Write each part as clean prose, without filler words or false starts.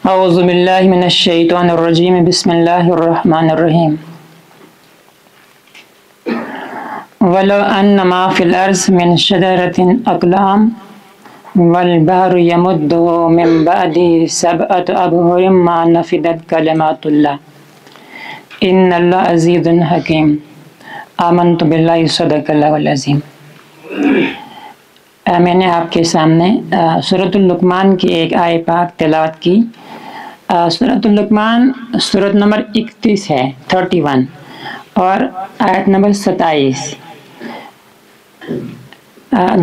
اعوذ باللہ من الشیطان الرجیم بسم اللہ الرحمن الرحیم ولو ان ما فی الارض من شجرۃ اقلام والبحر یمدہ من بعدہ سبعۃ ابحر ما نفدت کلمات اللہ ان اللہ عزیز حکیم آمنت باللہ صدق اللہ العظیم۔ میں نے آپ کے سامنے سورۃ اللقمان کی ایک آیت پاک تلاوت کی۔ سورۃ اللقمان سورۃ نمبر 31 ہے 31 اور آیت نمبر 27۔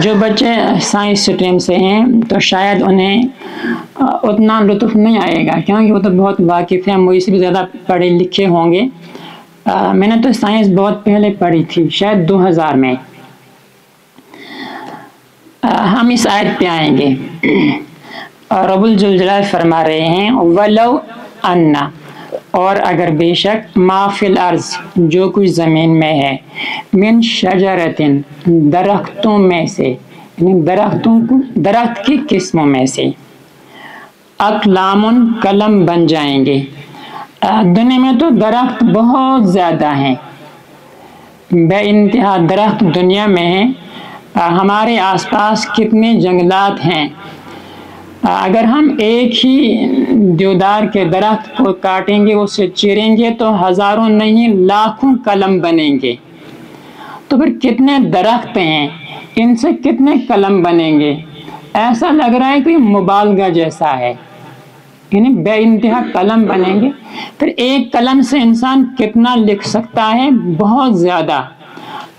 جو بچے سائنس سٹریم سے ہیں تو شاید انہیں اتنا لطف نہیں آئے گا، کیونکہ وہ تو بہت واقف ہیں، مجھ سے بھی زیادہ پڑھے لکھے ہوں گے۔ میں نے تو سائنس بہت پہلے پڑھی تھی، شاید 2000 میں۔ ہم اس آیت پہ آئیں گے۔ رب الجلال فرما رہے ہیں وَلَوْ أَنَّ، اور اگر بے شک ما فی الارض، جو کچھ زمین میں ہے، من شجرتن، درختوں میں سے، یعنی درخت کی قسموں میں سے، اقلام، قلم بن جائیں گے۔ دنیا میں تو درخت بہت زیادہ ہیں، بے انتہا درخت دنیا میں ہیں۔ ہمارے آس پاس کتنے جنگلات ہیں، اگر ہم ایک ہی دیودار کے درخت کو کاٹیں گے، اسے چیریں گے تو ہزاروں نہیں لاکھوں قلم بنیں گے۔ تو پھر کتنے درخت ہیں، ان سے کتنے قلم بنیں گے؟ ایسا لگ رہا ہے کہ مبالغہ جیسا ہے، یعنی بے انتہا قلم بنیں گے۔ پھر ایک قلم سے انسان کتنا لکھ سکتا ہے؟ بہت زیادہ۔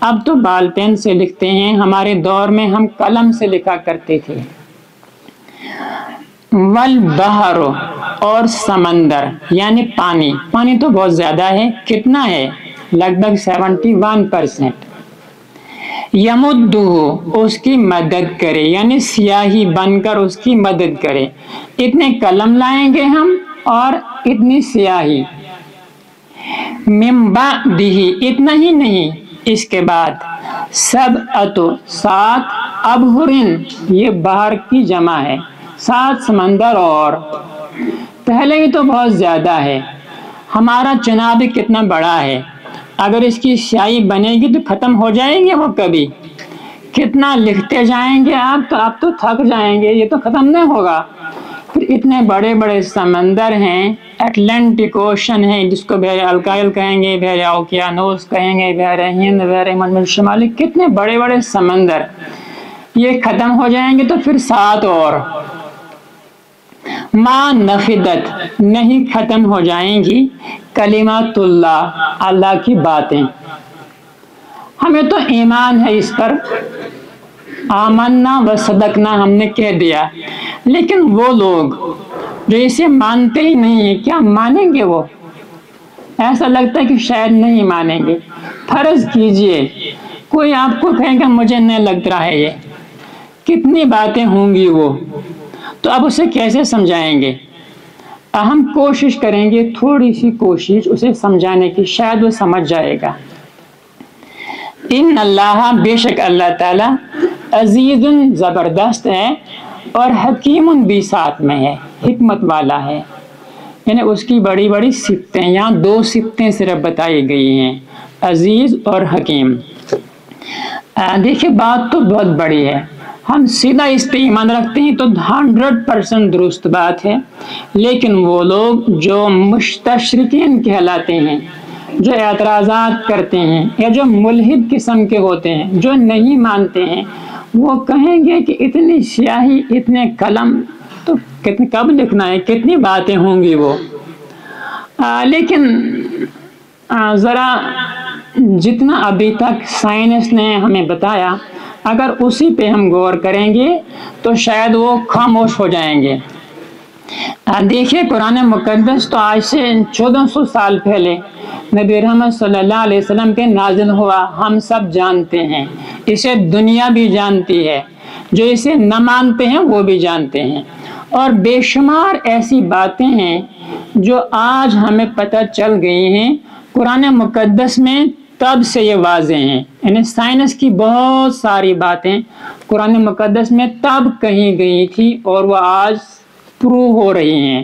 اب تو بال پین سے لکھتے ہیں، ہمارے دور میں ہم قلم سے لکھا کرتے تھے۔ والبحر، اور سمندر یعنی پانی تو بہت زیادہ ہے۔ کتنا ہے؟ لگ بھگ 71%۔ یمدہ، اس کی مدد کرے، یعنی سیاہی بن کر اس کی مدد کرے۔ اتنے قلم لائیں گے ہم اور اتنی سیاہی۔ من بعدہ، اتنا ہی نہیں، اس کے بعد سبعۃ، 7 ابحر، یہ بحر کی جمع ہے، 7 سمندر اور۔ پہلے ہی تو بہت زیادہ ہے۔ ہمارا چناب کتنا بڑا ہے، اگر اس کی سیاہی بنے گی تو ختم ہو جائے گی وہ کبھی؟ کتنا لکھتے جائیں گے آپ تو تھک جائیں گے، یہ تو ختم نہیں ہوگا۔ پھر اتنے بڑے بڑے سمندر ہیں، اٹلانٹک اوشن ہے جس کو بحر الکاہل کہیں گے، بحر اوقیانوس کہیں گے، بحر ہند، بحر مندب شمالی، کتنے بڑے بڑے سمندر، یہ ختم ہو جائیں گے تو پھر 7 اور۔ ما نفدت، نہیں ختم ہو جائیں گی، کلمات اللہ کی باتیں۔ ہمیں تو ایمان ہے اس پر، آمنا و صدقنا، ہم نے کہہ دیا، لیکن وہ لوگ جو اسے مانتے ہی نہیں ہیں، کیا مانیں گے وہ؟ ایسا لگتا ہے کہ شاید نہیں مانیں گے۔ فرض کیجئے کوئی آپ کو کہے کہ مجھے نہیں لگ رہا ہے، یہ کتنی باتیں ہوں گی وہ، تو اب اسے کیسے سمجھائیں گے؟ ہم کوشش کریں گے، تھوڑی سی کوشش اسے سمجھانے کی، شاید وہ سمجھ جائے گا۔ ان اللہ، بے شک اللہ تعالی، عزیز، زبردست ہے، اور حکیم بھی ساتھ میں ہے، حکمت والا ہے۔ یعنی اس کی بڑی بڑی صفتیں، یہاں 2 صفتیں صرف بتائی گئی ہیں، عزیز اور حکیم۔ دیکھیں بات تو بہت بڑی ہے، ہم سیدھا اس پہ ایمان رکھتے ہیں تو 100% درست بات ہے، لیکن وہ لوگ جو مستشرقین کہلاتے ہیں، جو اعتراضات کرتے ہیں یا جو ملحد قسم کے ہوتے ہیں، جو نہیں مانتے ہیں، وہ کہیں گے کہ اتنی سیاہی، اتنے قلم تو کب لکھنا ہے، کتنی باتیں ہوں گی وہ۔ لیکن ذرا جتنا ابھی تک سائنس نے ہمیں بتایا، اگر اسی پہ ہم غور کریں گے تو شاید وہ خاموش ہو جائیں گے۔ دیکھیے قرآن مقدس تو آج سے 1400 سال پہلے نبی رحمت صلی اللہ علیہ وسلم پہ نازل ہوا، ہم سب جانتے ہیں، اسے دنیا بھی جانتی ہے، جو اسے نہ مانتے ہیں وہ بھی جانتے ہیں، اور بے شمار ایسی باتیں ہیں جو آج ہمیں پتہ چل گئی ہیں قرآن مقدس میں، تب سے یہ واضح ہیں۔ یعنی سائنس کی بہت ساری باتیں قرآن مقدس میں تب کہی گئی تھی اور وہ آج پروو ہو رہی ہیں۔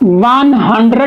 100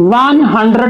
100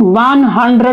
100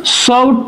100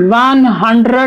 100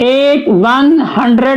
100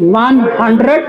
100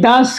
10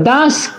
10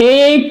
1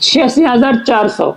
86,400।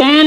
10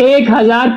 1000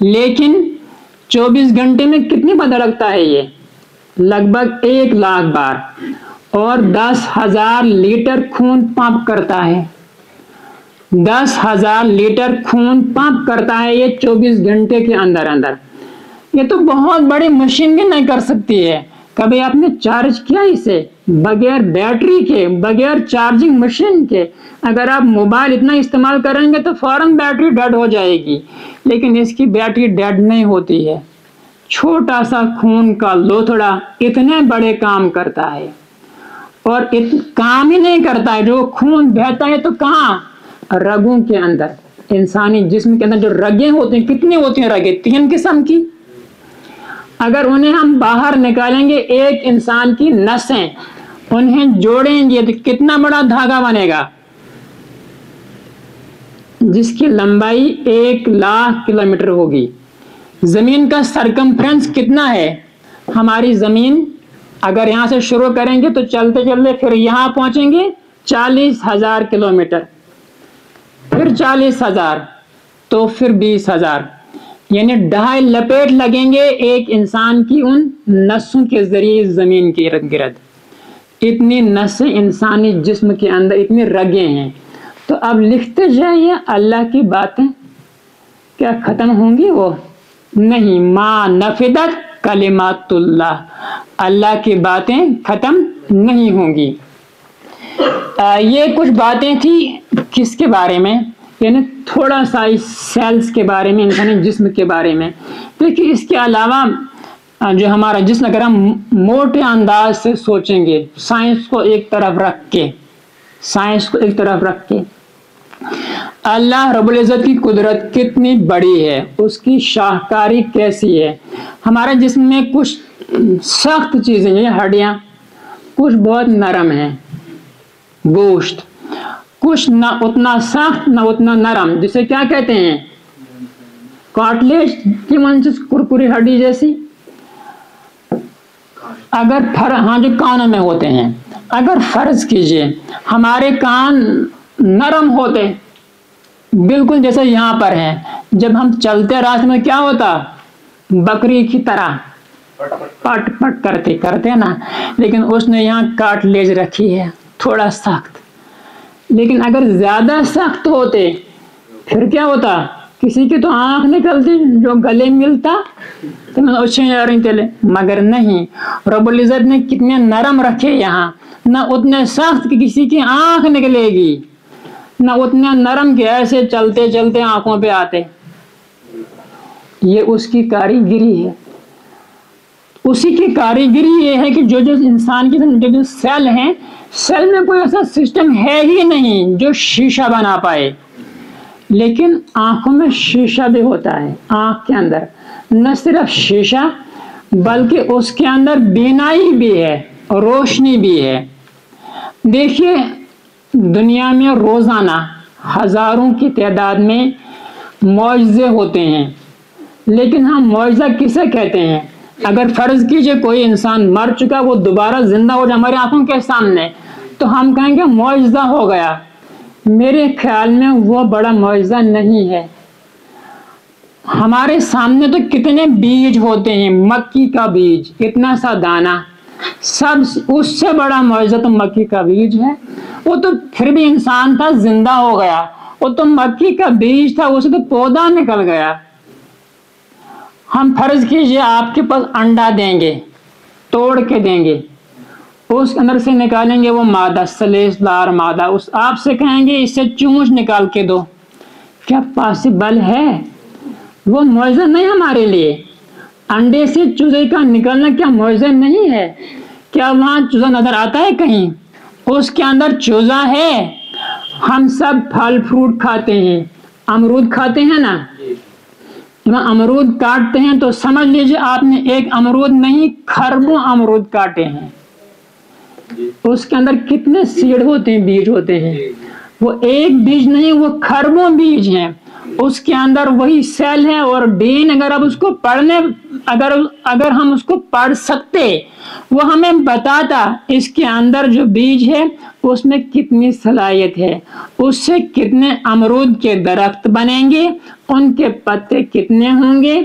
لیکن 24 گھنٹے میں کتنی بار دھڑکتا ہے یہ؟ لگ بھگ 1,00,000 بار، اور 10,000 لیٹر خون پمپ کرتا ہے۔ 10,000 لیٹر خون پمپ کرتا ہے یہ 24 گھنٹے کے اندر اندر۔ یہ تو بہت بڑی مشین بھی نہیں کر سکتی ہے۔ کبھی آپ نے چارج کیا اسے؟ بغیر بیٹری کے، بغیر چارجنگ مشین کے اگر آپ موبائل اتنا استعمال کریں گے تو فوراً بیٹری ڈیڈ ہو جائے گی، لیکن اس کی بیٹری ڈیڈ نہیں ہوتی ہے۔ چھوٹا سا خون کا لوتھڑا اتنے بڑے کام کرتا ہے، اور کام ہی نہیں کرتا ہے، جو خون بہتا ہے تو کہاں؟ رگوں کے اندر۔ انسانی جسم کے اندر جو رگیں ہوتی ہیں، کتنی ہوتی ہیں رگیں؟ 3 قسم کی۔ اگر انہیں ہم باہر نکالیں گے، ایک انسان کی نسیں انہیں جوڑیں گے تو کتنا بڑا دھاگا بنے گا، جس کی لمبائی 1,00,000 کلومیٹر ہوگی۔ زمین کا سرکمفرنس کتنا ہے؟ ہماری زمین اگر یہاں سے شروع کریں گے تو چلتے چلتے پھر یہاں پہنچیں گے 40,000 کلومیٹر، پھر 40,000، تو پھر 20,000، یعنی 2.5 لپیٹ لگیں گے ایک انسان کی ان نسوں کے ذریعے زمین کے ارد گرد۔ اتنی نسیں انسانی جسم کے اندر، اتنی رگیں ہیں۔ تو اب لکھتے جائیے، اللہ کی باتیں کیا ختم ہوں گی؟ وہ نہیں، ما نفدت کلمات اللہ، اللہ کی باتیں ختم نہیں ہوں گی۔ یہ کچھ باتیں تھی کس کے بارے میں؟ یعنی تھوڑا سا اس سیلز کے بارے میں، انسانی جسم کے بارے میں۔ لیکن اس کے علاوہ جو ہمارا جسم، اگر ہم موٹے انداز سے سوچیں گے، سائنس کو ایک طرف رکھ کے، اللہ رب العزت کی قدرت کتنی بڑی ہے، اس کی شاہکاری کیسی ہے۔ ہمارے جسم میں کچھ سخت چیزیں ہیں، ہڈیاں، کچھ بہت نرم ہیں، گوشت، کچھ نہ اتنا سخت نہ اتنا نرم، جسے کیا کہتے ہیں؟ کارٹلیج کی منچ، کرکری ہڈی جیسی۔ اگر ہاں، جو کانوں میں ہوتے ہیں، اگر فرض کیجئے ہمارے کان نرم ہوتے بالکل جیسے یہاں پر ہیں، جب ہم چلتے راستے میں کیا ہوتا؟ بکری کی طرح پٹ پٹ کرتے نا، لیکن اس نے یہاں کارٹلیج رکھی ہے، تھوڑا سخت۔ لیکن اگر زیادہ سخت ہوتے پھر کیا ہوتا؟ کسی کی تو آنکھ نکلتی، جو گلے ملتا تو میں اچھے جا رہی چلے، مگر نہیں، رب العزت نے کتنے نرم رکھے یہاں، نہ اتنے سخت کہ کسی کی آنکھ نکلے گی، نہ اتنے نرم کہ ایسے چلتے چلتے آنکھوں پہ آتے۔ یہ اس کی کاریگری ہے۔ اسی کی کاریگری یہ ہے کہ جو انسان کی جو سیل ہیں، سیل میں کوئی ایسا سسٹم ہے ہی نہیں جو شیشہ بنا پائے، لیکن آنکھوں میں شیشہ بھی ہوتا ہے۔ آنکھ کے اندر نہ صرف شیشہ بلکہ اس کے اندر بینائی بھی ہے، روشنی بھی ہے۔ دیکھیے، دنیا میں روزانہ ہزاروں کی تعداد میں معجزے ہوتے ہیں، لیکن ہم معجزہ کسے کہتے ہیں؟ اگر فرض کیجئے کوئی انسان مر چکا، وہ دوبارہ زندہ ہو جائے ہماری آنکھوں کے سامنے، تو ہم کہیں گے معجزہ ہو گیا۔ میرے خیال میں وہ بڑا معجزہ نہیں ہے۔ ہمارے سامنے تو کتنے بیج ہوتے ہیں، مکی کا بیج، اتنا سا دانہ، سب اس سے بڑا معجزہ تو مکی کا بیج ہے۔ وہ تو پھر بھی انسان تھا، زندہ ہو گیا، وہ تو مکی کا بیج تھا، اسے تو پودا نکل گیا۔ ہم فرض کیجئے آپ کے پاس انڈا دیں گے، توڑ کے دیں گے، اس اندر سے نکالیں گے وہ مادہ، سلیسدار مادہ، آپ سے کہیں گے اس سے چونچ نکال کے دو، کیا پاسبل ہے؟ وہ معجزہ نہیں ہمارے لیے؟ انڈے سے چوزے کا نکلنا کیا معجزہ نہیں ہے؟ کیا وہاں چوزا نظر آتا ہے کہیں؟ اس کے اندر چوزا ہے۔ ہم سب پھل فروٹ کھاتے ہیں، امرود کھاتے ہیں نا، جب امرود کاٹتے ہیں تو سمجھ لیجئے آپ نے ایک امرود نہیں، خربوں امرود کاٹے ہیں۔ اس کے اندر کتنے سیڑ ہوتے ہیں، بیج ہوتے ہیں، وہ ایک بیج نہیں، وہ خربوں بیج ہیں۔ اس کے اندر وہی سیل ہے، اور ڈین اگر آپ اس کو پڑھنے اگر ہم اس کو پڑھ سکتے، وہ ہمیں بتاتا اس کے اندر جو بیج ہے اس میں کتنی صلاحیت ہے، اس سے کتنے امرود کے درخت بنیں گے، ان کے پتے کتنے ہوں گے،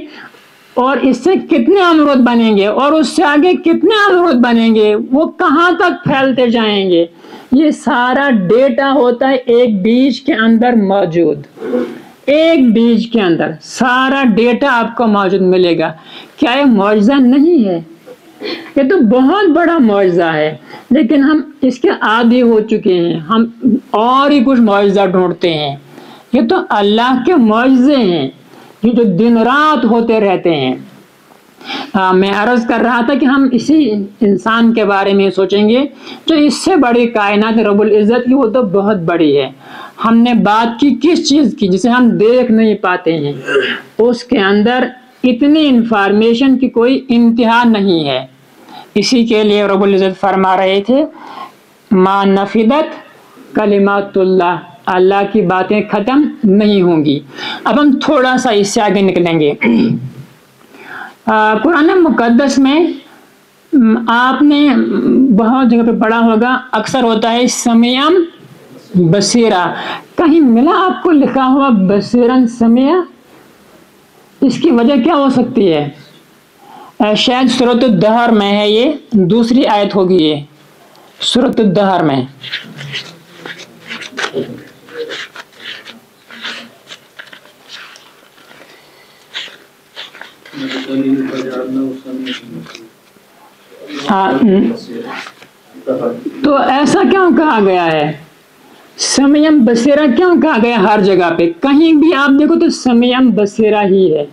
اور اس سے کتنے امرود بنیں گے، اور اس سے آگے کتنے امرود بنیں گے، وہ کہاں تک پھیلتے جائیں گے۔ یہ سارا ڈیٹا ہوتا ہے ایک بیج کے اندر موجود، ایک بیج کے اندر سارا ڈیٹا آپ کو موجود ملے گا۔ کیا یہ معجزہ نہیں ہے؟ یہ تو بہت بڑا معجزہ ہے، لیکن ہم اس کے عادی ہو چکے ہیں، ہم اور ہی کچھ معجزہ ڈھونڈتے ہیں۔ یہ تو اللہ کے معجزے ہیں، یہ جو دن رات ہوتے رہتے ہیں۔ میں عرض کر رہا تھا کہ ہم اسی انسان کے بارے میں سوچیں گے جو اس سے بڑی کائنات رب العزت کی، وہ تو بہت بڑی ہے۔ ہم نے بات کی کس چیز کی؟ جسے ہم دیکھ نہیں پاتے ہیں، اس کے اندر اتنی انفارمیشن کی کوئی انتہا نہیں ہے۔ اسی کے لیے رب العزت فرما رہے تھے ما نفدت کلمات اللہ، اللہ کی باتیں ختم نہیں ہوں گی۔ اب ہم تھوڑا سا اس سے آگے نکلیں گے۔ قرآن مقدس میں آپ نے بہت جگہ پہ پڑھا ہوگا، اکثر ہوتا ہے سمیعم بصیرا۔ کہیں ملا آپ کو لکھا ہوا بصیرن سمیع؟ اس کی وجہ کیا ہو سکتی ہے؟ شاید سورۃ الدہر میں ہے، یہ دوسری آیت ہوگی، یہ سورۃ الدہر میں۔ تو ایسا کیوں کہا گیا ہے؟ سمیعم بصیرہ کیوں کہا گیا ہر جگہ پہ؟ کہیں بھی آپ دیکھو تو سمیعم بصیرہ ہی ہے۔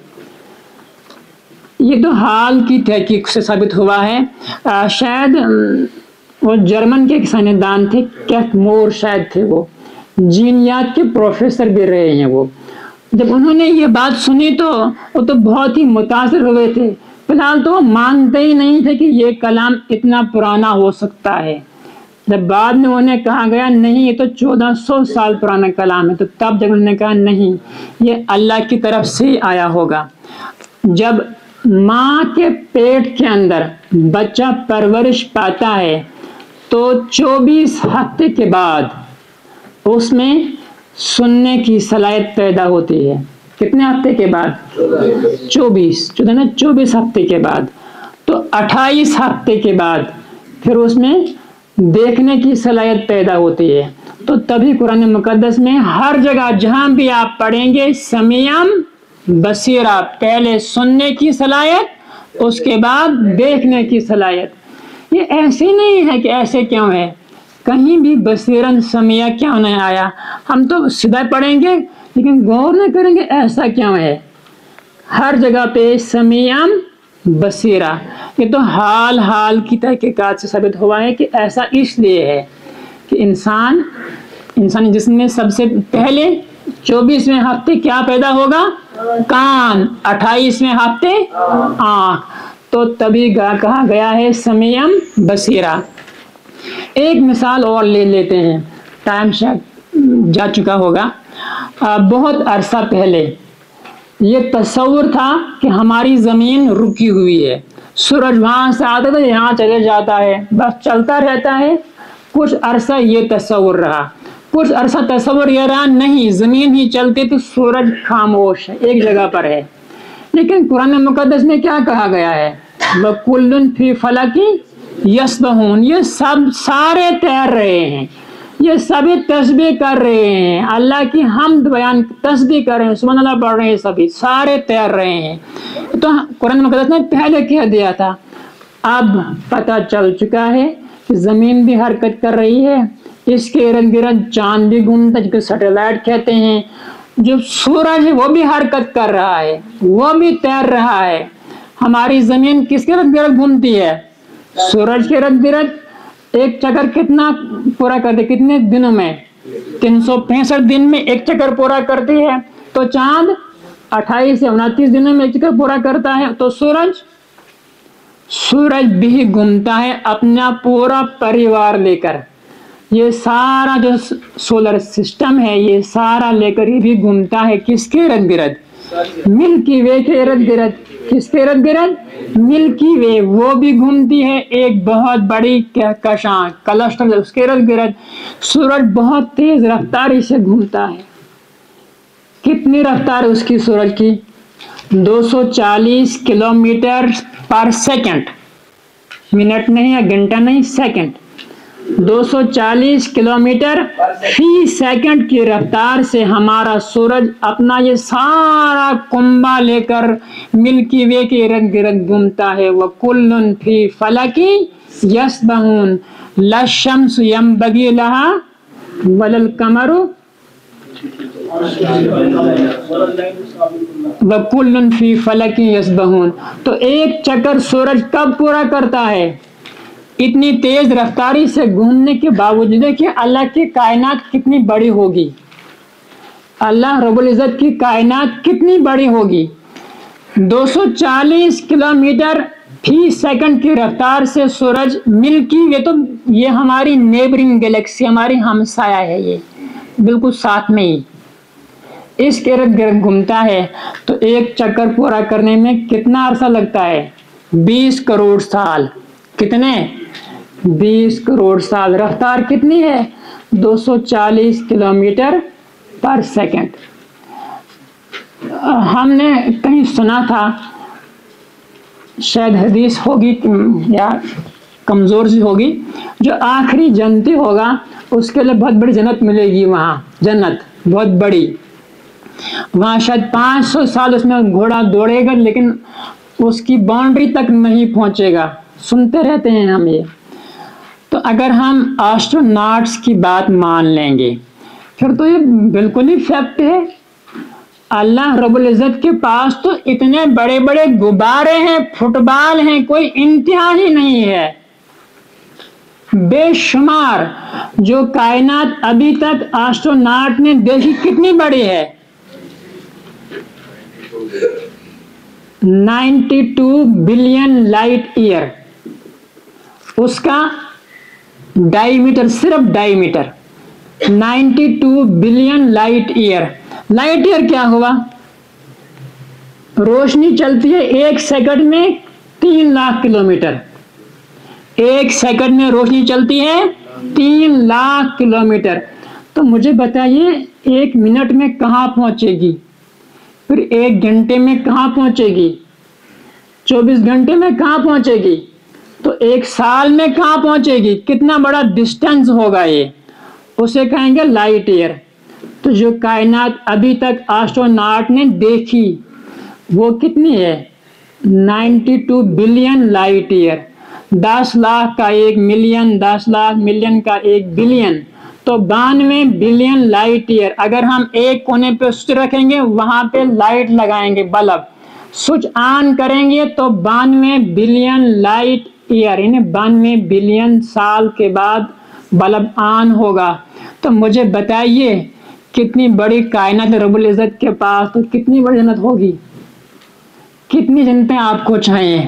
یہ تو حال کی تحقیق سے ثابت ہوا ہے۔ شاید وہ جرمن کے ایک سائنسدان تھے، کیتھ مور شاید تھے، وہ جینیات کے پروفیسر بھی رہے ہیں۔ وہ جب انہوں نے یہ بات سنی تو وہ تو بہت ہی متاثر ہوئے تھے۔ فی الحال تو وہ مانتے ہی نہیں تھے کہ یہ کلام اتنا پرانا ہو سکتا ہے۔ جب بعد میں انہیں کہا گیا نہیں یہ تو 1400 سال پرانا کلام ہے، تو تب جب انہوں نے کہا نہیں یہ اللہ کی طرف سے ہی آیا ہوگا۔ جب ماں کے پیٹ کے اندر بچہ پرورش پاتا ہے تو 24 ہفتے کے بعد اس میں سننے کی صلاحیت پیدا ہوتی ہے۔ کتنے ہفتے کے بعد؟ 24 ہفتے کے بعد۔ تو 28 ہفتے کے بعد پھر اس میں دیکھنے کی صلاحیت پیدا ہوتی ہے۔ تو تبھی قرآن مقدس میں ہر جگہ جہاں بھی آپ پڑھیں گے سمیعم بصیرہ، پہلے سننے کی صلاحیت، اس کے بعد دیکھنے کی صلاحیت۔ یہ ایسے نہیں ہے کہ ایسے کیوں ہے، کہیں بھی بصیرن سمیع کیوں نہیں آیا؟ ہم تو سیدھا پڑھیں گے لیکن غور نہ کریں گے ایسا کیوں ہے۔ ہر جگہ پہ سمیعم بصیرہ، یہ تو حال کی تحقیقات سے ثابت ہوا ہے کہ ایسا اس لیے ہے کہ انسانی جسم میں سب سے پہلے 24ویں ہفتے کیا پیدا ہوگا؟ کان، 28ویں ہفتے آنکھ، تو تبھی کہا گیا ہے سمیعم بصیرہ۔ ایک مثال اور لے لیتے ہیں، ٹائم شاید جا چکا ہوگا۔ بہت عرصہ پہلے یہ تصور تھا کہ ہماری زمین رکی ہوئی ہے، سورج وہاں سے آتا تھا یہاں چلے جاتا ہے، بس چلتا رہتا ہے۔ کچھ عرصہ یہ تصور رہا، کچھ عرصہ تصور یہ رہا نہیں زمین ہی چلتی تو سورج خاموش ہے، ایک جگہ پر ہے۔ لیکن قرآن مقدس میں کیا کہا گیا ہے؟ وَكُلٌّ فِي فَلَكٍ يَسْبَحُونَ، یہ سب سارے تیر رہے ہیں، یہ سبھی تسبیح کر رہے ہیں، اللہ کی حمد بیان تسبیح کر رہے ہیں، سبحان اللہ پڑھ رہے ہیں، سبھی سارے تیر رہے ہیں۔ تو قرآن مقدس نے پہلے کہہ دیا تھا، اب پتہ چل چکا ہے کہ زمین بھی حرکت کر رہی ہے، اس کے ارد گرد چاند بھی گھومتا ہے جس کو سیٹلائٹ کہتے ہیں، جو سورج ہے وہ بھی حرکت کر رہا ہے، وہ بھی تیر رہا ہے۔ ہماری زمین کس کے ارد گرد گھومتی ہے؟ سورج کے ارد گرد۔ ایک چکر کتنا پورا کرتے؟ کتنے دنوں میں؟ 365 دن میں ایک چکر پورا کرتی ہے۔ تو چاند 28 سے 29 دنوں میں ایک چکر پورا کرتا ہے۔ تو سورج بھی گھومتا ہے اپنا پورا پریوار لے کر، یہ سارا جو سولر سسٹم ہے یہ سارا لے کر یہ بھی گھومتا ہے کس کے ارد گرد؟ ملکی وے کے ارد گرد۔ کس کے ارد گرد؟ ملکی وے، وہ بھی گھومتی ہے، ایک بہت بڑی کہکشاں کلسٹر اس کے ارد گرد۔ سورج بہت تیز رفتاری سے گھومتا ہے۔ کتنی رفتار ہے اس کی سورج کی؟ 240 کلومیٹر پر سیکنڈ، منٹ نہیں ہے، گھنٹہ نہیں، سیکنڈ۔ 240 کلومیٹر فی سیکنڈ کی رفتار سے ہمارا سورج اپنا یہ سارا کنبہ لے کر ملکی وے کے ارد گرد گھومتا ہے۔ وَكُلٌّ فِي فَلَكٍ يَسْبَحُونَ لَا الشَّمْسُ يَنبَغِي لَهَا وَلَا الْقَمَرُ وَكُلٌّ فِي فَلَكٍ يَسْبَحُونَ۔ تو ایک چکر سورج کب پورا کرتا ہے؟ اتنی تیز رفتاری سے گھومنے کے باوجود کہ اللہ کی کائنات کتنی بڑی ہوگی، اللہ رب العزت کی کائنات کتنی بڑی ہوگی۔ 240 کلومیٹر فی سیکنڈ کی رفتار سے سورج ملکی وے، تو یہ ہماری نیبرنگ گلیکسی، ہماری ہمسایہ ہے، یہ بالکل ساتھ میں ہی اس کے ارد گرد گھومتا ہے۔ تو ایک چکر پورا کرنے میں کتنا عرصہ لگتا ہے؟ 20 کروڑ سال۔ کتنے؟ 20 کروڑ سال۔ رفتار کتنی ہے؟ 240 کلومیٹر پر سیکنڈ۔ ہم نے کہیں سنا تھا، شاید حدیث ہوگی یا کمزور سی ہوگی، جو آخری جنتی ہوگا اس کے لیے بہت بڑی جنت ملے گی، وہاں جنت بہت بڑی، وہاں شاید 500 سال اس میں گھوڑا دوڑے گا لیکن اس کی باؤنڈری تک نہیں پہنچے گا۔ سنتے رہتے ہیں ہم یہ۔ تو اگر ہم آسٹروناٹس کی بات مان لیں گے پھر تو یہ بالکل ہی فیکٹ ہے۔ اللہ رب العزت کے پاس تو اتنے بڑے بڑے غبارے ہیں، فٹ بال ہیں، کوئی انتہا ہی نہیں ہے، بے شمار۔ جو کائنات ابھی تک آسٹروناٹ نے دیکھی کتنی بڑی ہے؟ 92 بلین لائٹ ایئر، اس کا ڈائی میٹر، صرف diameter 92 billion light year. Light year کیا ہوا؟ روشنی چلتی ہے ایک سیکنڈ میں 3 لاکھ کلومیٹر، ایک سیکنڈ میں روشنی چلتی ہے 3 لاکھ کلومیٹر۔ تو مجھے بتائیے ایک منٹ میں کہاں پہنچے گی، پھر ایک گھنٹے میں کہاں پہنچے گی، 24 گھنٹے میں کہاں پہنچے گی، تو ایک سال میں کہاں پہنچے گی؟ کتنا بڑا ڈسٹینس ہوگا یہ، اسے کہیں گے لائٹ ایئر۔ تو جو کائنات ابھی تک آسٹروناٹ نے دیکھی وہ کتنی ہے؟ 92 بلین لائٹ ایئر۔ 10 لاکھ کا 1 ملین، 10 لاکھ ملین کا 1 بلین، تو 92 بلین لائٹ ایئر۔ اگر ہم ایک کونے پہ سوئچ رکھیں گے وہاں پہ لائٹ لگائیں گے، بلب سوئچ آن کریں گے تو 92 بلین لائٹ ایئر، یعنی 92 بلین سال کے بعد بلب آن ہوگا۔ تو مجھے بتائیے کتنی بڑی کائنات رب العزت کے پاس، تو کتنی بڑی جنت ہوگی، کتنی جنتیں آپ کو چاہیے،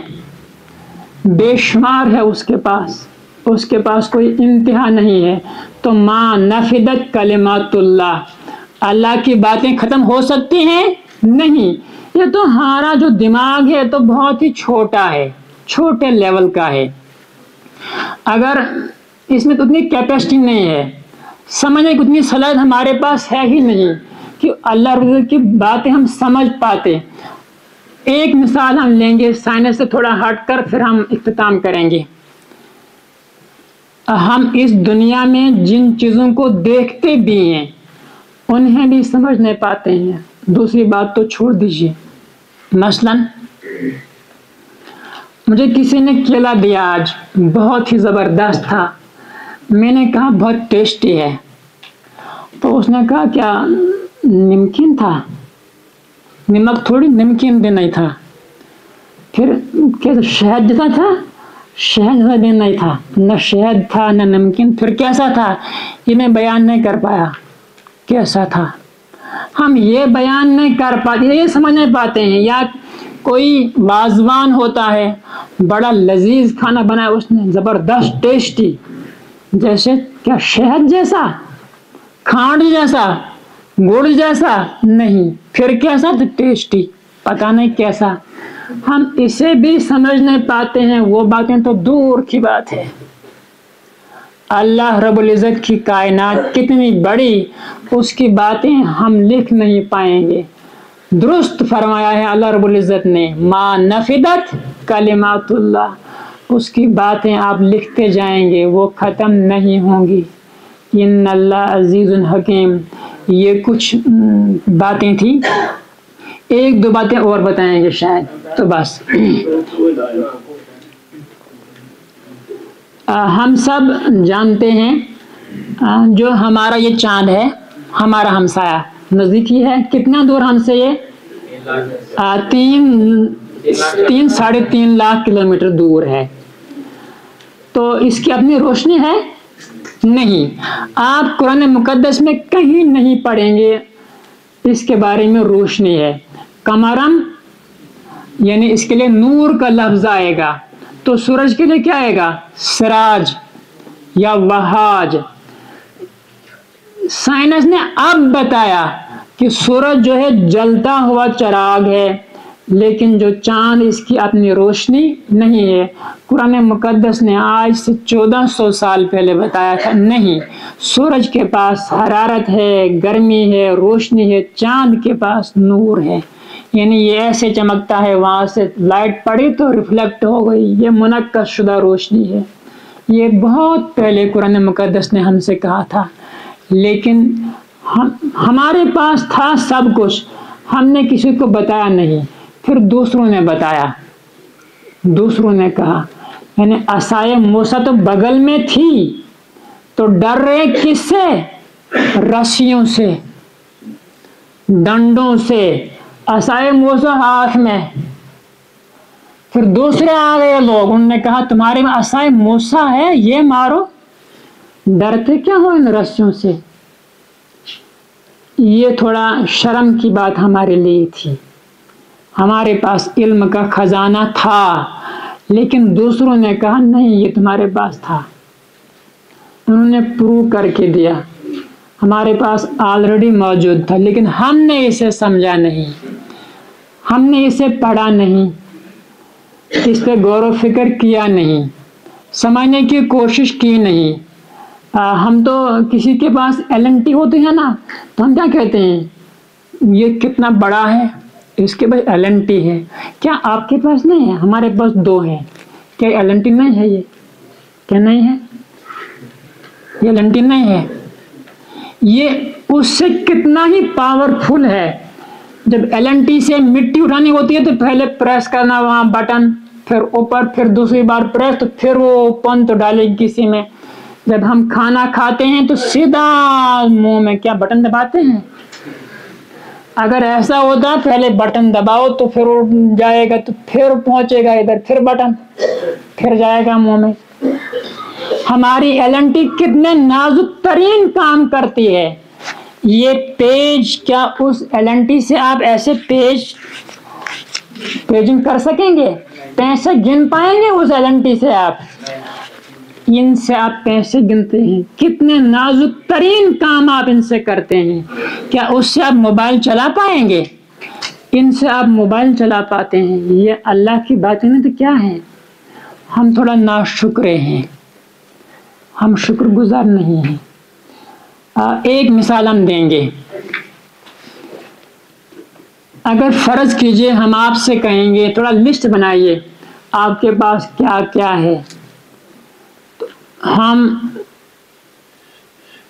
بے شمار ہے اس کے پاس، اس کے پاس کوئی انتہا نہیں ہے۔ تو ما نفدت کلمات اللہ، اللہ کی باتیں ختم ہو سکتی ہیں؟ نہیں۔ یہ تو ہمارا جو دماغ ہے تو بہت ہی چھوٹا ہے، چھوٹے لیول کا ہے، اگر اس میں تو اتنی کیپیسٹی نہیں ہے، سمجھنے کی اتنی صلاحیت ہمارے پاس ہے ہی نہیں کہ اللہ رب العزت کی باتیں ہم سمجھ پاتے۔ ایک مثال ہم لیں گے سائنس سے تھوڑا ہٹ کر، پھر ہم اختتام کریں گے۔ ہم اس دنیا میں جن چیزوں کو دیکھتے بھی ہیں انہیں بھی سمجھ نہیں پاتے ہیں، دوسری بات تو چھوڑ دیجیے۔ مثلا مجھے کسی نے کیلا دیا آج، بہت ہی زبردست تھا، میں نے کہا بہت ٹیسٹی ہے، تو اس نے کہا کیا نمکین تھا؟ نمک تھوڑی، نمکین بھی نہیں تھا۔ پھر کیا شہد جیسا تھا؟ شہد جیسا بھی نہیں تھا، نہ شہد تھا نہ نمکین، پھر کیسا تھا؟ یہ میں بیان نہیں کر پایا کیسا تھا۔ ہم یہ بیان نہیں کر پاتے، یہ سمجھ نہیں پاتے ہیں۔ یا کوئی وازوان ہوتا ہے، بڑا لذیذ کھانا بنایا اس نے، زبردست ٹیسٹی، جیسے کیا شہد جیسا، کھانڈ جیسا، گڑ جیسا؟ نہیں، پھر کیسا؟ تو ٹیسٹی، پتہ نہیں کیسا۔ ہم اسے بھی سمجھ نہیں پاتے ہیں، وہ باتیں تو دور کی بات ہے۔ اللہ رب العزت کی کائنات کتنی بڑی، اس کی باتیں ہم لکھ نہیں پائیں گے۔ درست فرمایا ہے اللہ رب العزت نے، ما نفدت کلمات اللہ، اس کی باتیں آپ لکھتے جائیں گے وہ ختم نہیں ہوں گی۔ ان اللہ عزیز حکیم۔ یہ کچھ باتیں تھیں، ایک دو باتیں اور بتائیں گے شاید تو بس۔ ہم سب جانتے ہیں جو ہمارا یہ چاند ہے، ہمارا ہمسایہ نزدیکی ہے، کتنا دور ہم سے یہ 3.5 لاکھ کلومیٹر دور ہے۔ تو اس کی اپنی روشنی ہے نہیں، آپ قرآن مقدس میں کہیں نہیں پڑھیں گے اس کے بارے میں روشنی ہے۔ قمرم یعنی اس کے لیے نور کا لفظ آئے گا، تو سورج کے لیے کیا آئے گا؟ سراج یا وہاج۔ سائنس نے اب بتایا کہ سورج جو ہے جلتا ہوا چراغ ہے، لیکن جو چاند اس کی اپنی روشنی نہیں ہے۔ قرآن مقدس نے آج سے 1400 سال پہلے بتایا تھا نہیں، سورج کے پاس حرارت ہے، گرمی ہے، روشنی ہے، چاند کے پاس نور ہے، یعنی یہ ایسے چمکتا ہے، وہاں سے لائٹ پڑی تو ریفلیکٹ ہو گئی، یہ منعکس شدہ روشنی ہے۔ یہ بہت پہلے قرآن مقدس نے ہم سے کہا تھا، لیکن ہمارے پاس تھا سب کچھ، ہم نے کسی کو بتایا نہیں، پھر دوسروں نے بتایا، دوسروں نے کہا، یعنی عصائے موسیٰ تو بغل میں تھی تو ڈر رہے کس سے؟ رسیوں سے، ڈنڈوں سے، عصائے موسیٰ ہاتھ میں۔ پھر دوسرے آ گئے لوگ، انہوں نے کہا تمہارے میں عصائے موسیٰ ہے، یہ مارو، ڈرتے کیا ہو ان رسیوں سے؟ یہ تھوڑا شرم کی بات ہمارے لیے تھی۔ ہمارے پاس علم کا خزانہ تھا، لیکن دوسروں نے کہا نہیں یہ تمہارے پاس تھا، انہوں نے پروو کر کے دیا، ہمارے پاس آلریڈی موجود تھا، لیکن ہم نے اسے سمجھا نہیں، ہم نے اسے پڑھا نہیں، اس پہ غور و فکر کیا نہیں، سمجھنے کی کوشش کی نہیں۔ ہم تو کسی کے پاس LNT ہوتی ہے نا، تو ہم کیا کہتے ہیں، یہ کتنا بڑا ہے، اس کے پاس LNT ہے۔ کیا آپ کے پاس نہیں ہے؟ ہمارے پاس 2 ہیں۔ کیا LNT نہیں ہے؟ یہ کیا نہیں ہے؟ یہ LNT نہیں ہے، یہ اس سے کتنا ہی پاورفل ہے۔ جب LNT سے مٹی اٹھانی ہوتی ہے تو پہلے پریس کرنا وہاں بٹن، پھر اوپر، پھر دوسری بار پریس، تو پھر وہ پن تو ڈالے گی کسی میں۔ جب ہم کھانا کھاتے ہیں تو سیدھا منہ میں کیا بٹن دباتے ہیں؟ اگر ایسا ہوتا پہلے بٹن دباؤ تو پھر اڑ جائے گا، تو پھر پہنچے گا ادھر، پھر بٹن، پھر جائے گا منہ میں۔ ہماری LNT کتنے نازک ترین کام کرتی ہے۔ یہ پیج، کیا اس LNT سے آپ ایسے پیجنگ کر سکیں گے؟ پیسے گن پائیں گے اس LNT سے؟ آپ ان سے آپ پیسے گنتے ہیں، کتنے نازک ترین کام آپ ان سے کرتے ہیں۔ کیا اس سے آپ موبائل چلا پائیں گے؟ ان سے آپ موبائل چلا پاتے ہیں۔ یہ اللہ کی باتیں نہیں تو کیا ہیں؟ ہم تھوڑا ناشکرے ہیں، ہم شکر گزار نہیں ہیں۔ ایک مثال ہم دیں گے، اگر فرض کیجئے ہم آپ سے کہیں گے تھوڑا لسٹ بنائیے آپ کے پاس کیا کیا ہے، تو ہم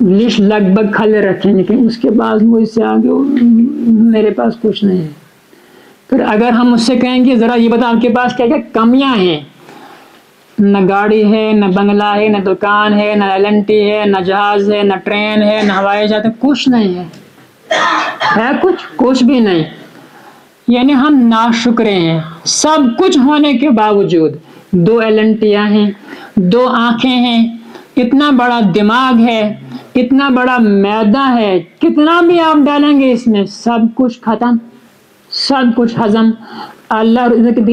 لسٹ لگ بھگ کھلے رکھیں، لیکن اس کے بعد مجھ سے آگے میرے پاس کچھ نہیں ہے۔ پھر اگر ہم اس سے کہیں گے ذرا یہ بتا آپ کے پاس کیا کیا کمیاں ہیں، نہ گاڑی ہے، نہ بنگلہ ہے، نہ دکان ہے، نہ LNT ہے، نہ جہاز ہے، نہ ٹرین ہے، نہ ہوائی جہاز ہے، کچھ نہیں ہے، ہے کچھ بھی نہیں، یعنی ہم ناشکرے ہیں۔ سب کچھ ہونے کے باوجود 2 LNTیاں ہیں، 2 آنکھیں ہیں، اتنا بڑا دماغ ہے، اتنا بڑا معدہ ہے، کتنا بھی آپ ڈالیں گے اس میں سب کچھ ختم، سب کچھ ہضم۔ اللہ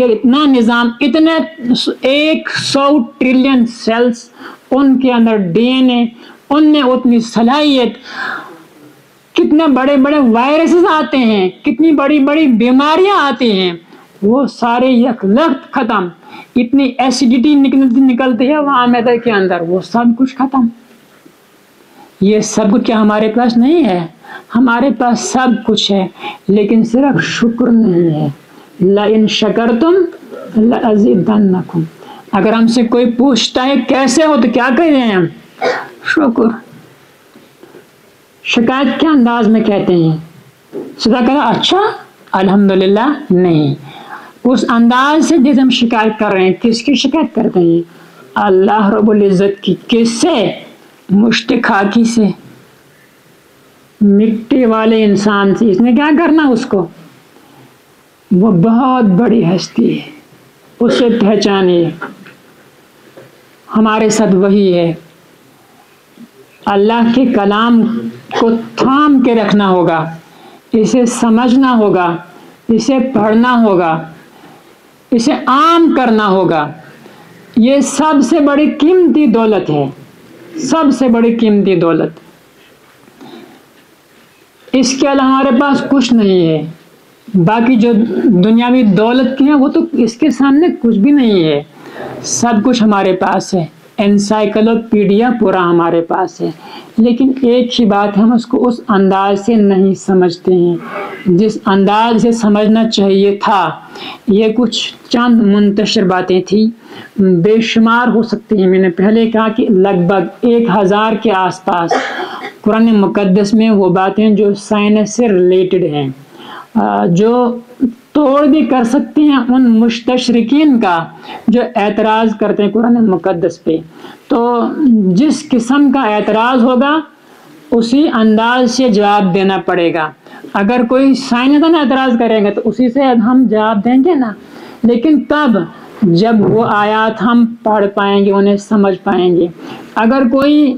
اتنا نظام، اتنے 100 ٹریلین سیلز، ان کے اندر DNA، ان میں اتنی صلاحیت، کتنے بڑے بڑے وائرسز آتے ہیں، کتنی بڑی بڑی بیماریاں آتی ہیں، وہ سارے یک لخت ختم. اتنی ایسیڈیٹی نکلتی ہے وہاں معدے کے اندر، وہ سب کچھ ختم. یہ سب کچھ کیا ہمارے پاس نہیں ہے؟ ہمارے پاس سب کچھ ہے، لیکن صرف شکر نہیں ہے. لَإِن شَكَرْتُمْ لَأَزِيدَنَّكُمْ. اگر ہم سے کوئی پوچھتا ہے کیسے ہو تو کیا کہتے ہیں ہم؟ شکر. شکایت کے انداز میں کہتے ہیں. سدا کہا اچھا الحمدللہ نہیں. اس انداز سے جیسے ہم شکایت کر رہے ہیں، کس کی شکایت کرتے ہیں؟ اللہ رب العزت کی. کس سے؟ مشت خاکی سے، مٹی والے انسان سے. اس نے کیا کرنا اس کو؟ وہ بہت بڑی ہستی ہے، اسے پہچانیے. ہمارے ساتھ وہی ہے. اللہ کے کلام کو تھام کے رکھنا ہوگا، اسے سمجھنا ہوگا، اسے پڑھنا ہوگا، اسے عام کرنا ہوگا. یہ سب سے بڑی قیمتی دولت ہے، سب سے بڑی قیمتی دولت. اس کے علاوہ ہمارے پاس کچھ نہیں ہے. باقی جو دنیاوی دولت کی ہے وہ تو اس کے سامنے کچھ بھی نہیں ہے. سب کچھ ہمارے پاس ہے، انسائکلوپیڈیا پورا ہمارے پاس ہے. لیکن ایک ہی بات، ہم اس کو اس انداز سے نہیں سمجھتے ہیں جس انداز سے سمجھنا چاہیے تھا. یہ کچھ چند منتشر باتیں تھیں، بے شمار ہو سکتی ہیں. میں نے پہلے کہا کہ لگ بھگ 1000 کے آس پاس قرآن مقدس میں وہ باتیں جو سائنس سے ریلیٹڈ ہیں، جو توڑ بھی کر سکتے ہیں ان مستشرقین کا جو اعتراض کرتے ہیں قرآن مقدس پہ. تو جس قسم کا اعتراض ہوگا اسی انداز سے جواب دینا پڑے گا. اگر کوئی سائنسدان اعتراض کریں گے تو اسی سے ہم جواب دیں گے نا. لیکن تب جب وہ آیات ہم پڑھ پائیں گے، انہیں سمجھ پائیں گے. اگر کوئی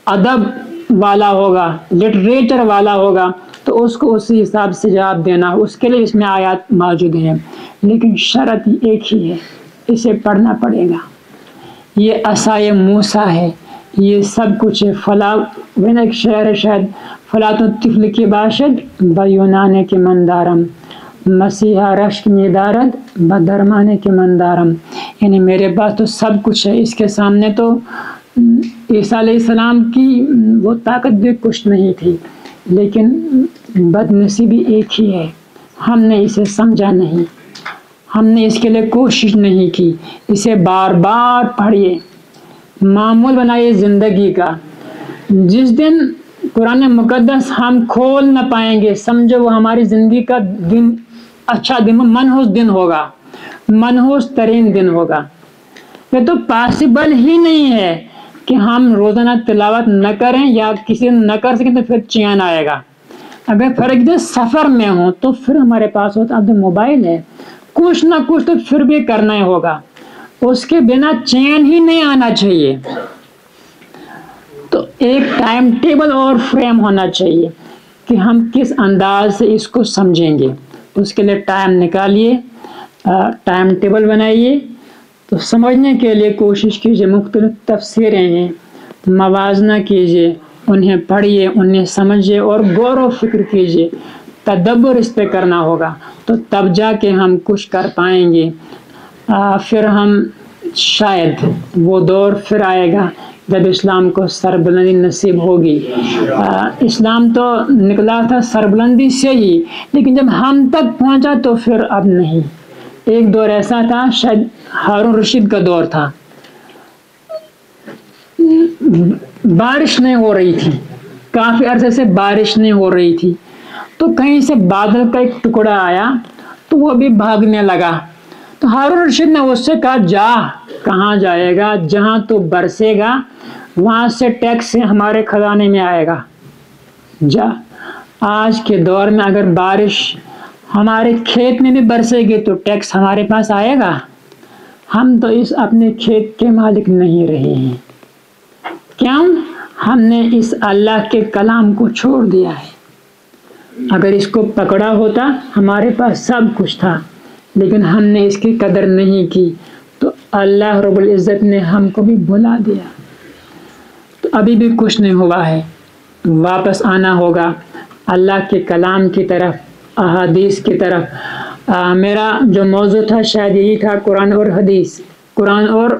ادب والا ہوگا، لٹریچر والا ہوگا تو اس کو اسی حساب سے جواب دینا، اس کے لیے اس میں آیات موجود ہیں. لیکن شرط ایک ہی ہے، اسے پڑھنا پڑے گا. یہ عصائے موسیٰ ہے، یہ سب کچھ ہے. فلا ایک شعر ہے شاید، فلاۃ الطفل کی باشد بیونانے کے مندارم، مسیحا رشک میدارد بدرمانے کے مندارم. یعنی میرے پاس تو سب کچھ ہے، اس کے سامنے تو عیسیٰ علیہ السلام کی وہ طاقت بھی کچھ نہیں تھی. لیکن بد نصیبی ایک ہی ہے، ہم نے اسے سمجھا نہیں، ہم نے اس کے لیے کوشش نہیں کی. اسے بار بار پڑھیے، معمول بنائیے زندگی کا. جس دن قرآن مقدس ہم کھول نہ پائیں گے، سمجھو وہ ہماری زندگی کا دن اچھا دن، منحوس دن ہوگا، منحوس ترین دن ہوگا. یہ تو پاسبل ہی نہیں ہے کہ ہم روزانہ تلاوت نہ کریں یا کسی نہ کر سکیں تو پھر چین آئے گا. اگر فرض سفر میں ہوں تو پھر ہمارے پاس ہوتا اب موبائل ہے، کچھ نہ کچھ تو پھر بھی کرنا ہی ہوگا. اس کے بنا چین ہی نہیں آنا چاہیے. تو ایک ٹائم ٹیبل اور فریم ہونا چاہیے کہ ہم کس انداز سے اس کو سمجھیں گے. اس کے لیے ٹائم نکالیے، ٹائم ٹیبل بنائیے. تو سمجھنے کے لیے کوشش کیجیے. مختلف تفسیریں ہیں، موازنہ کیجیے، انہیں پڑھیے، انہیں سمجھیے اور غور و فکر کیجیے. تدبر اس پہ کرنا ہوگا تو تب جا کے ہم کچھ کر پائیں گے. پھر ہم شاید وہ دور پھر آئے گا جب اسلام کو سربلندی نصیب ہوگی. اسلام تو نکلا تھا سربلندی سے ہی، لیکن جب ہم تک پہنچا تو پھر اب نہیں. ایک دور ایسا تھا، شاید ہارون رشید کا دور تھا، بارش نہیں ہو رہی تھی، کافی عرصے سے بارش نہیں ہو رہی تھی. تو کہیں سے بادل کا ایک ٹکڑا آیا تو وہ بھی بھاگنے لگا. تو ہارون رشید نے اس سے کہا جا. کہاں جائے گا؟ جہاں تو برسے گا وہاں سے ٹیکس ہمارے خزانے میں آئے گا، جا. آج کے دور میں اگر بارش ہمارے کھیت میں بھی برسے گی تو ٹیکس ہمارے پاس آئے گا. ہم تو اس اپنے کھیت کے مالک نہیں رہے ہیں. کیوں؟ ہم نے اس اللہ کے کلام کو چھوڑ دیا ہے. اگر اس کو پکڑا ہوتا ہمارے پاس سب کچھ تھا، لیکن ہم نے اس کی قدر نہیں کی تو اللہ رب العزت نے ہم کو بھی بھلا دیا. تو ابھی بھی کچھ نہیں ہوا ہے، واپس آنا ہوگا اللہ کے کلام کی طرف، احادیث کی طرف. میرا جو موضوع تھا شاید یہی تھا، قرآن اور حدیث، قرآن اور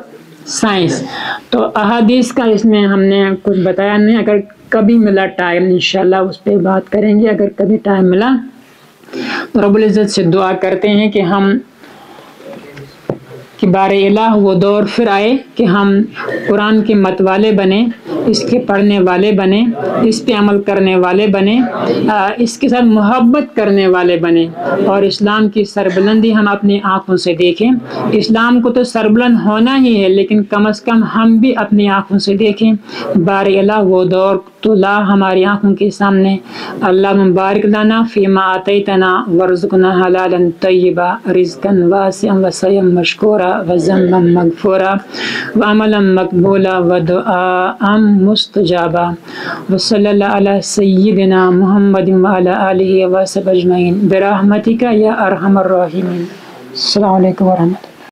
سائنس۔ تو احادیث کا اس میں ہم نے کچھ بتایا نہیں، اگر کبھی ملا ٹائم انشاءاللہ اس پہ بات کریں گے، اگر کبھی ٹائم ملا تو رب العزت سے دعا کرتے ہیں کہ ہم کہ بار الہ وہ دور پھر آئے کہ ہم قرآن کے مت والے بنیں، اس کے پڑھنے والے بنیں، اس پہ عمل کرنے والے بنیں، اس کے ساتھ محبت کرنے والے بنیں، اور اسلام کی سربلندی ہم اپنی آنکھوں سے دیکھیں۔ اسلام کو تو سربلند ہونا ہی ہے، لیکن کم از کم ہم بھی اپنی آنکھوں سے دیکھیں۔ بار الہ وہ دور تو لا ہماری آنکھوں کے سامنے۔ اللہ مبارک لنا فیما آتیتنا ورزقنا حلالا طیبا رزقا واسعا وسعیا مشکورا وذنبا مغفورا وعملا مقبولا ودعاء مستجابا وصلی اللہ علی سیدنا محمد وعلی آلہ وصحبہ اجمعین برحمتک یا ارحم الراحمین۔ السلام علیکم ورحمۃ اللہ۔